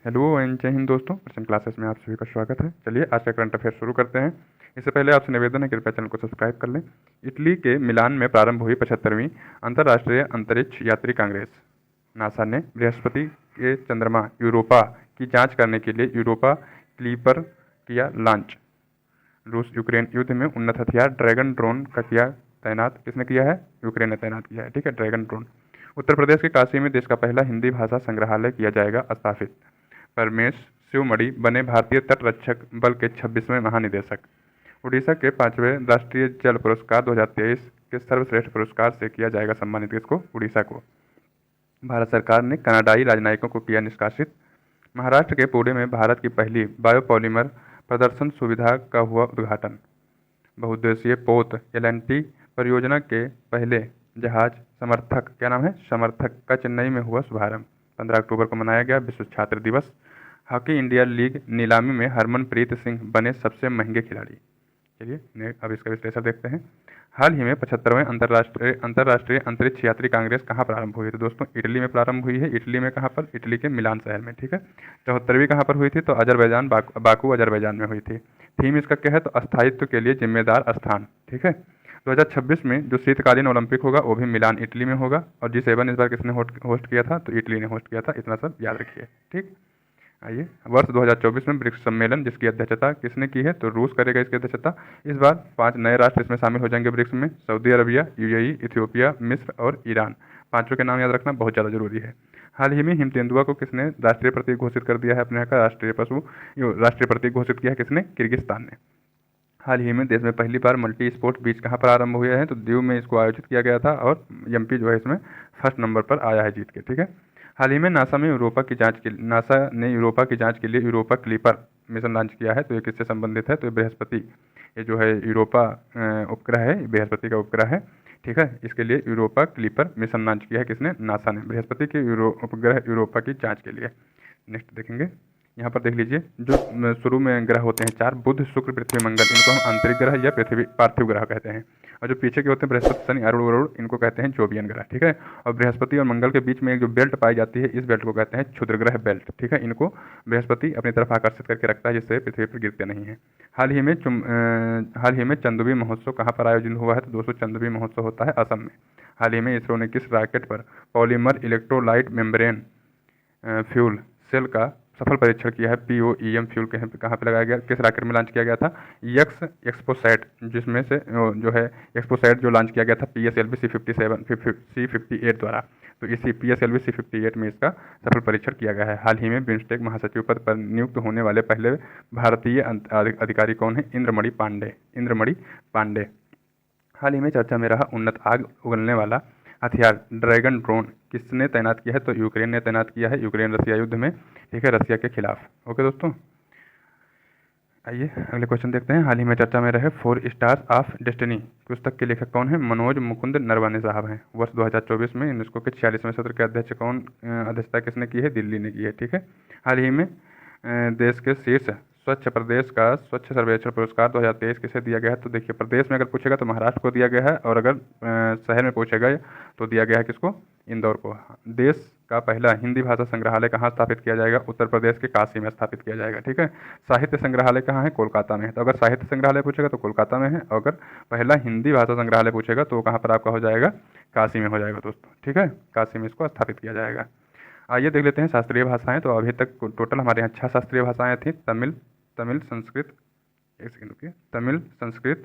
Hello and जय हिंद दोस्तों, प्रश्न क्लासेस में आप सभी का स्वागत है। चलिए आज का करंट अफेयर शुरू करते हैं। इससे पहले आपसे निवेदन है, कृपया चैनल को सब्सक्राइब कर लें। इटली के मिलान में प्रारंभ हुई 75वीं अंतर्राष्ट्रीय अंतरिक्ष यात्री कांग्रेस। नासा ने बृहस्पति के चंद्रमा यूरोपा की जांच करने के लिए यूरोपा क्लीपर किया लॉन्च। रूस यूक्रेन युद्ध में उन्नत हथियार ड्रैगन ड्रोन का किया तैनात। किसने किया है? यूक्रेन ने तैनात किया है। ठीक है, ड्रैगन ड्रोन। उत्तर प्रदेश के काशी में देश का पहला हिंदी भाषा संग्रहालय किया जाएगा स्थापित। परमेश शिवमणि बने भारतीय तटरक्षक बल के 26वें महानिदेशक। उड़ीसा के 5वें राष्ट्रीय जल पुरस्कार 2023 के सर्वश्रेष्ठ पुरस्कार से किया जाएगा सम्मानित किसको? उड़ीसा को। भारत सरकार ने कनाडाई राजनयिकों को किया निष्कासित। महाराष्ट्र के पुणे में भारत की पहली बायोपॉलीमर प्रदर्शन सुविधा का हुआ उद्घाटन। बहुउद्देशीय पोत एल&टी परियोजना के पहले जहाज समर्थक, क्या नाम है? समर्थक का चेन्नई में हुआ शुभारंभ। 15 अक्टूबर को मनाया गया विश्व छात्र दिवस। हॉकी इंडिया लीग नीलामी में हरमनप्रीत सिंह बने सबसे महंगे खिलाड़ी। चलिए अब इसका विश्लेषण देखते हैं। हाल ही में 75वें अंतर्राष्ट्रीय अंतरिक्ष यात्री कांग्रेस कहाँ प्रारंभ हुई? तो दोस्तों इटली में प्रारंभ हुई है। इटली में कहाँ पर? इटली के मिलान शहर में। ठीक है। 74वीं कहाँ पर हुई थी? तो अजरबैजान, बाकू अजरबैजान में हुई थी। थीम इसका क्या है? तो अस्थायित्व के लिए जिम्मेदार स्थान। ठीक है। 2026 में जो शीतकालीन ओलंपिक होगा वो भी मिलान इटली में होगा। और G7 इस बार किसने होस्ट किया था? तो इटली ने होस्ट किया था। इतना सब याद रखिए। ठीक। आइए, वर्ष 2024 में ब्रिक्स सम्मेलन जिसकी अध्यक्षता किसने की है? तो रूस करेगा इसकी अध्यक्षता। इस बार 5 नए राष्ट्र इसमें शामिल हो जाएंगे ब्रिक्स में। सऊदी अरबिया, UAE, इथियोपिया, मिस्र और ईरान। पांचों के नाम याद रखना बहुत ज़्यादा जरूरी है। हाल ही में हिम तेंदुआ को किसने राष्ट्रीय प्रतीक घोषित कर दिया है? अपने यहाँ का राष्ट्रीय पशु राष्ट्रीय प्रतीक घोषित किया है किसने? किर्गिस्तान ने। हाल ही में देश में पहली बार मल्टी स्पोर्ट बीच कहाँ पर आरंभ हुए हैं? तो दीव में इसको आयोजित किया गया था और MP जो है इसमें फर्स्ट नंबर पर आया है जीत के। ठीक है। हाल ही में नासा ने यूरोपा की जांच के लिए यूरोपा क्लीपर मिशन लॉन्च किया है। तो ये किससे संबंधित है? तो ये बृहस्पति, ये जो है यूरोपा उपग्रह है, बृहस्पति का उपग्रह है। ठीक है। इसके लिए यूरोपा क्लीपर मिशन लॉन्च किया है किसने? नासा ने, बृहस्पति के उपग्रह यूरोपा की जाँच के लिए। नेक्स्ट देखेंगे, यहाँ पर देख लीजिए जो शुरू में ग्रह होते हैं 4, बुध, शुक्र, पृथ्वी, मंगल, इनको हम आंतरिक ग्रह या पृथ्वी पार्थिव ग्रह कहते हैं। और जो पीछे के होते हैं बृहस्पति, शनि, अरुण, वरुण, इनको कहते हैं जोवियन ग्रह। ठीक है। और बृहस्पति और मंगल के बीच में एक जो बेल्ट पाई जाती है, इस बेल्ट को कहते हैं क्षुद्र ग्रह बेल्ट। ठीक है। इनको बृहस्पति अपनी तरफ आकर्षित करके रखता है जिससे पृथ्वी पर गिरते नहीं है। हाल ही में चंदुबी महोत्सव कहाँ पर आयोजित हुआ है? तो दोस्तों चंदुबी महोत्सव होता है असम में। हाल ही में इसरो ने किस रॉकेट पर polymer electrolyte membrane fuel cell का सफल परीक्षण किया है? POEM फ्यूल कहाँ पे लगाया गया? किस रॉकेट में लॉन्च किया गया था? एक्सपोसैट, जिसमें से जो है एक्सपोसैट जो लॉन्च किया गया था PSLV C58 द्वारा। तो इसी PSLV C58 में इसका सफल परीक्षण किया गया है। हाल ही में बिम्स्टेक महासचिव पद पर नियुक्त होने वाले पहले भारतीय अधिकारी कौन है? इंद्रमणि पांडे। हाल ही में चर्चा में रहा उन्नत आग उगलने वाला हथियार ड्रैगन ड्रोन किसने तैनात किया है? तो यूक्रेन ने तैनात किया है, यूक्रेन रसिया युद्ध में। ठीक है, रसिया के खिलाफ। ओके दोस्तों, आइए अगले क्वेश्चन देखते हैं। हाल ही में चर्चा में रहे 4 स्टार्स ऑफ डेस्टिनी पुस्तक के लेखक कौन है? मनोज मुकुंद नरवाने साहब हैं। वर्ष 2024 में यूनेस्को के 46वें सत्र के अध्यक्षता किसने की है? दिल्ली ने की है। ठीक है। हाल ही में देश के शीर्ष स्वच्छ प्रदेश का स्वच्छ सर्वेक्षण पुरस्कार 2023 किसे दिया गया है? तो देखिए, प्रदेश में अगर पूछेगा तो महाराष्ट्र को दिया गया है, और अगर शहर में पूछेगा तो दिया गया है किसको? इंदौर को। देश का पहला हिंदी भाषा संग्रहालय कहाँ स्थापित किया जाएगा? उत्तर प्रदेश के काशी में स्थापित किया जाएगा। ठीक है। साहित्य संग्रहालय कहाँ है? कोलकाता में है। तो अगर साहित्य संग्रहालय पूछेगा तो कोलकाता में है, और अगर पहला हिंदी भाषा संग्रहालय पूछेगा तो कहाँ पर आपका हो जाएगा? काशी में हो जाएगा दोस्तों। ठीक है, काशी में इसको स्थापित किया जाएगा। आइए देख लेते हैं शास्त्रीय भाषाएं। तो अभी तक टोटल हमारे यहाँ 6 शास्त्रीय भाषाएं थी। तमिल, संस्कृत, एक सेकंड रुकिए, तमिल, संस्कृत,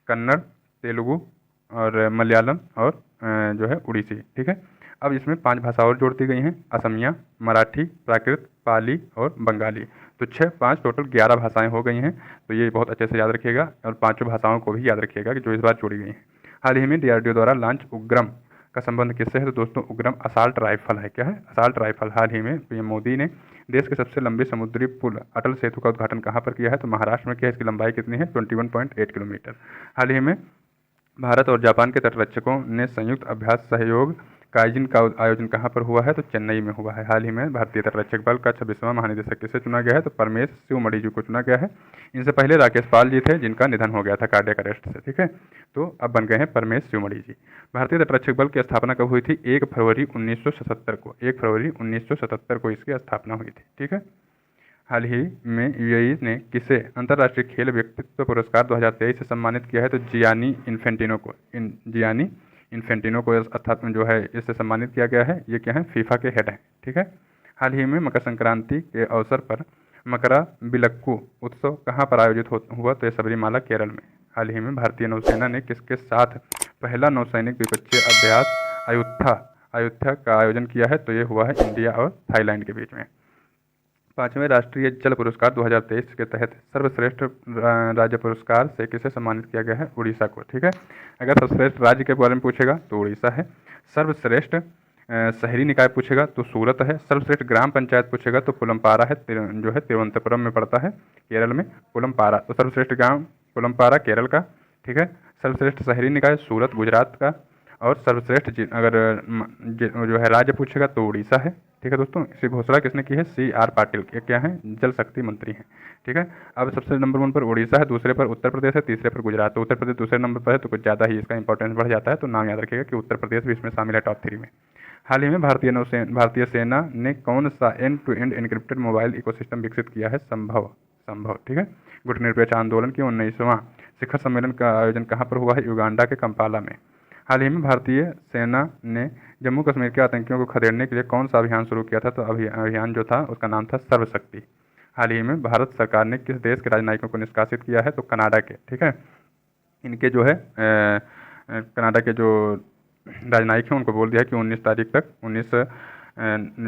कन्नड़, तेलुगु और मलयालम और जो है उड़ीसी। ठीक है। अब इसमें 5 भाषा और जोड़ दी गई हैं, असमिया, मराठी, प्राकृत, पाली और बंगाली। तो 5 टोटल 11 भाषाएं हो गई हैं। तो ये बहुत अच्छे से याद रखिएगा, और 5 भाषाओं को भी याद रखिएगा कि जो इस बार जोड़ी गई हैं। हाल ही में DRDO द्वारा लॉन्च उग्रम का संबंध किससे है? तो दोस्तों उग्रम असॉल्ट राइफल है। क्या है? Assault rifle. हाल ही में PM मोदी ने देश के सबसे लंबे समुद्री पुल अटल सेतु का उद्घाटन कहाँ पर किया है? तो महाराष्ट्र में किया है। इसकी लंबाई कितनी है? 21.8 किलोमीटर। हाल ही में भारत और जापान के तटरक्षकों ने संयुक्त अभ्यास सहयोग काइजिन का आयोजन कहाँ पर हुआ है? तो चेन्नई में हुआ है। हाल ही में भारतीय तटरक्षक बल का 26वां महानिदेशक किसे चुना गया है? तो परमेश शिवमणि जी को चुना गया है। इनसे पहले राकेश पाल जी थे जिनका निधन हो गया था कार्डियक अरेस्ट से। ठीक है। तो अब बन गए हैं परमेश शिवमणि जी। भारतीय तटरक्षक बल की स्थापना कब हुई थी? 1 फरवरी 1977 को। 1 फरवरी 1977 को इसकी स्थापना हुई थी। ठीक है। हाल ही में यूएई ने किसे अंतर्राष्ट्रीय खेल व्यक्तित्व पुरस्कार 2023 से सम्मानित किया है? तो जियानी इन्फेंटिनो को अर्थात जो है इससे सम्मानित किया गया है। ये क्या है? फीफा के हेड हैं। ठीक है। हाल ही में मकर संक्रांति के अवसर पर मकरा विलक्कू उत्सव कहाँ पर आयोजित हुआ? तो ये सबरीमाला, केरल में। हाल ही में भारतीय नौसेना ने किसके साथ पहला नौसैनिक द्विपक्षीय अभ्यास अयोध्या का आयोजन किया है? तो ये हुआ है इंडिया और थाईलैंड के बीच में। 5वें राष्ट्रीय जल पुरस्कार 2023 के तहत सर्वश्रेष्ठ राज्य पुरस्कार से किसे सम्मानित किया गया है? उड़ीसा को। ठीक है। अगर सर्वश्रेष्ठ राज्य के बारे में पूछेगा तो उड़ीसा है। सर्वश्रेष्ठ शहरी निकाय पूछेगा तो सूरत है। सर्वश्रेष्ठ ग्राम पंचायत पूछेगा तो पुलमपारा है, जो है तिरुवनंतपुरम में पड़ता है, केरल में पुलमपारा। तो सर्वश्रेष्ठ गाँव पुलमपारा केरल का। ठीक है। सर्वश्रेष्ठ शहरी निकाय सूरत गुजरात का। और सर्वश्रेष्ठ अगर जो है राज्य पूछेगा तो उड़ीसा है। ठीक है दोस्तों। इसी घोषणा किसने की है? CR पाटिल। ये क्या है? जल शक्ति मंत्री हैं। ठीक है। अब सबसे नंबर 1 पर उड़ीसा है, दूसरे पर उत्तर प्रदेश है, तीसरे पर गुजरात। तो उत्तर प्रदेश दूसरे नंबर पर है तो कुछ ज़्यादा ही इसका इंपॉर्टेंस बढ़ जाता है, तो नाम याद रखिएगा कि उत्तर प्रदेश भी इसमें शामिल है टॉप 3 में। हाल ही में भारतीय सेना ने कौन सा end to end encrypted mobile ecosystem विकसित किया है? संभव। ठीक है। गुटनिरपेक्ष आंदोलन के 19वां शिखर सम्मेलन का आयोजन कहाँ पर हुआ है? युगांडा के कंपाला में। हाल ही में भारतीय सेना ने जम्मू कश्मीर के आतंकियों को खदेड़ने के लिए कौन सा अभियान शुरू किया था? तो अभियान जो था उसका नाम था सर्वशक्ति। हाल ही में भारत सरकार ने किस देश के राजनयिकों को निष्कासित किया है? तो कनाडा के। ठीक है। इनके जो है कनाडा के जो राजनयिक हैं उनको बोल दिया है कि 19 तारीख तक 19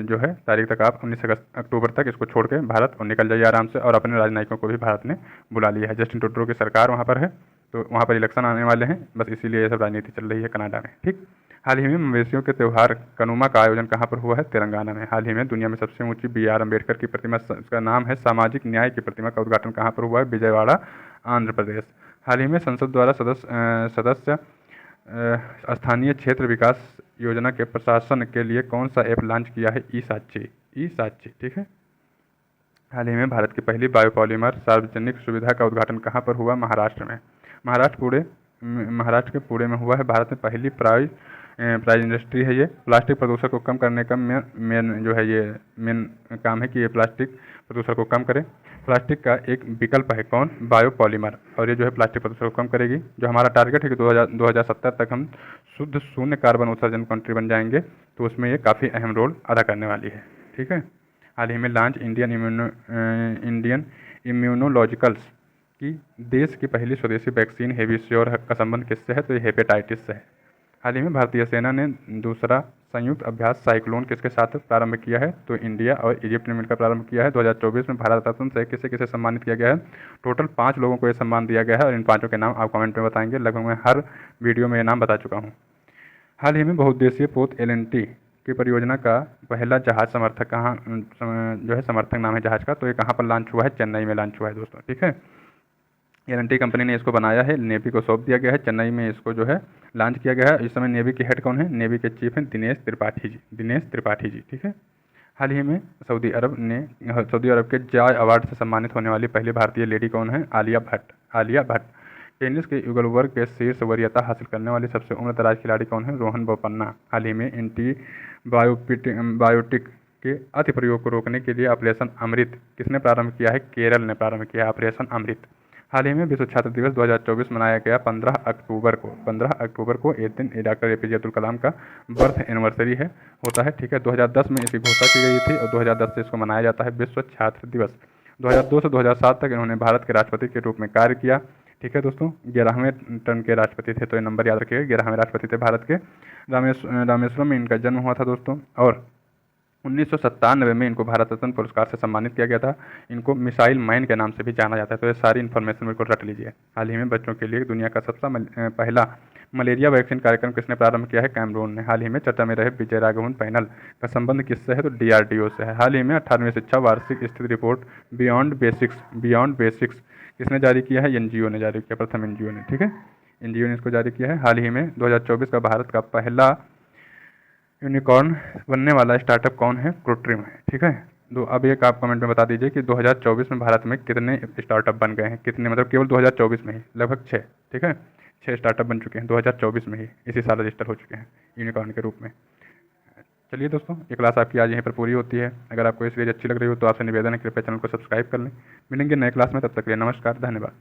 जो है तारीख तक आप 19 अक्टूबर तक इसको छोड़ के भारत और निकल जाइए आराम से। और अपने राजनयिकों को भी भारत ने बुला लिया है। जस्टिन ट्रूडो की सरकार वहाँ पर है, तो वहाँ पर इलेक्शन आने वाले हैं, बस इसीलिए ये सब राजनीति चल रही है कनाडा में। ठीक। हाल ही में मवेशियों के त्यौहार कनुमा का आयोजन कहाँ पर हुआ है? तेलंगाना में। हाल ही में दुनिया में सबसे ऊंची BR अम्बेडकर की प्रतिमा, उसका नाम है सामाजिक न्याय की प्रतिमा, का उद्घाटन कहाँ पर हुआ है? विजयवाड़ा, आंध्र प्रदेश। हाल ही में संसद द्वारा सदस्य स्थानीय क्षेत्र विकास योजना के प्रशासन के लिए कौन सा ऐप लॉन्च किया है? ई-साक्षी। ठीक है। हाल ही में भारत की पहली बायोपॉलीमर सार्वजनिक सुविधा का उद्घाटन कहाँ पर हुआ? महाराष्ट्र में। महाराष्ट्र के पुणे में हुआ है। भारत में पहली प्राइज इंडस्ट्री है ये। प्लास्टिक प्रदूषण को कम करने का मेन काम है कि ये प्लास्टिक प्रदूषण को कम करे। प्लास्टिक का एक विकल्प है कौन? बायोपॉलीमर। और ये जो है प्लास्टिक प्रदूषण को कम करेगी। जो हमारा टारगेट है कि 2070 तक हम शुद्ध शून्य कार्बन उत्सर्जन कंट्री बन जाएंगे, तो उसमें ये काफ़ी अहम रोल अदा करने वाली है। ठीक है। हाल ही में लॉन्च इंडियन इम्यूनोलॉजिकल्स की देश की पहली स्वदेशी वैक्सीन हेविश्योर का संबंध किससे है? तो ये हेपेटाइटिस से है। हाल ही में भारतीय सेना ने दूसरा संयुक्त अभ्यास साइक्लोन किसके साथ प्रारंभ किया है? तो इंडिया और इजिप्ट ने मिलकर प्रारंभ किया है। 2024 में भारत रत्न से किसे किसे सम्मानित किया गया है? टोटल 5 लोगों को ये सम्मान दिया गया है और इन 5 के नाम आप कमेंट में बताएंगे। लगभग मैं हर वीडियो में ये नाम बता चुका हूँ। हाल ही में बहुउद्देशीय पोत LNT की परियोजना का पहला जहाज समर्थक समर्थक नाम है जहाज का, तो ये कहाँ पर लॉन्च हुआ है? चेन्नई में लॉन्च हुआ है दोस्तों। ठीक है। LNT कंपनी ने इसको बनाया है, नेवी को सौंप दिया गया है। चेन्नई में इसको जो है लॉन्च किया गया है। इस समय नेवी के हेड कौन है? नेवी के चीफ हैं दिनेश त्रिपाठी जी। ठीक है। हाल ही में सऊदी अरब के जॉय अवार्ड से सम्मानित होने वाली पहली भारतीय लेडी कौन है? आलिया भट्ट। टेनिस के युगल वर्ग के शीर्ष वरीयता हासिल करने वाली सबसे उम्रदराज खिलाड़ी कौन है? रोहन बोपन्ना। हाल ही में बायोटिक के अति प्रयोग को रोकने के लिए ऑपरेशन अमृत किसने प्रारंभ किया है? केरल ने प्रारंभ किया है ऑपरेशन अमृत। हाल ही में विश्व छात्र दिवस 2024 मनाया गया 15 अक्टूबर को। इस दिन डॉक्टर APJ अब्दुल कलाम का बर्थ एनिवर्सरी होता है। ठीक है। 2010 में इसकी घोषणा की गई थी और 2010 से इसको मनाया जाता है विश्व छात्र दिवस। 2002 से 2007 तक इन्होंने भारत के राष्ट्रपति के रूप में कार्य किया। ठीक है दोस्तों। 11वें टर्म के राष्ट्रपति थे, तो ये नंबर याद रखिएगा। 11वें राष्ट्रपति थे भारत के। रामेश्वरम में इनका जन्म हुआ था दोस्तों। और 1997 में इनको भारत रत्न पुरस्कार से सम्मानित किया गया था। इनको मिसाइल मैन के नाम से भी जाना जाता है। तो ये सारी इन्फॉर्मेशन बिल्कुल रट लीजिए। हाल ही में बच्चों के लिए दुनिया का सबसे पहला मलेरिया वैक्सीन कार्यक्रम किसने प्रारंभ किया है? कैमरून ने। हाल ही में चर्चा में रहे विजय राघवन पैनल का संबंध किससे है? तो DRDO से है। हाल ही में 18वीं शिक्षा वार्षिक स्थिति रिपोर्ट बियॉन्ड बेसिक्स किसने जारी किया है? NGO ने जारी किया, प्रथम NGO ने। ठीक है। NGO ने इसको जारी किया है। हाल ही में 2024 का भारत का पहला यूनिकॉर्न बनने वाला स्टार्टअप कौन है? कृत्रिम है। ठीक है। अब एक आप कमेंट में बता दीजिए कि 2024 में भारत में कितने स्टार्टअप बन गए हैं? कितने, मतलब केवल 2024 में ही लगभग 6। ठीक है। 6 स्टार्टअप बन चुके हैं 2024 में ही, इसी साल रजिस्टर हो चुके हैं यूनिकॉर्न के रूप में। चलिए दोस्तों, ये क्लास आपकी आज यहीं पर पूरी होती है। अगर आपको ये सीरीज अच्छी लग रही हो तो आपसे निवेदन है, कृपया चैनल को सब्सक्राइब कर लें। मिलेंगे नए क्लास में, तब तक के लिए नमस्कार, धन्यवाद।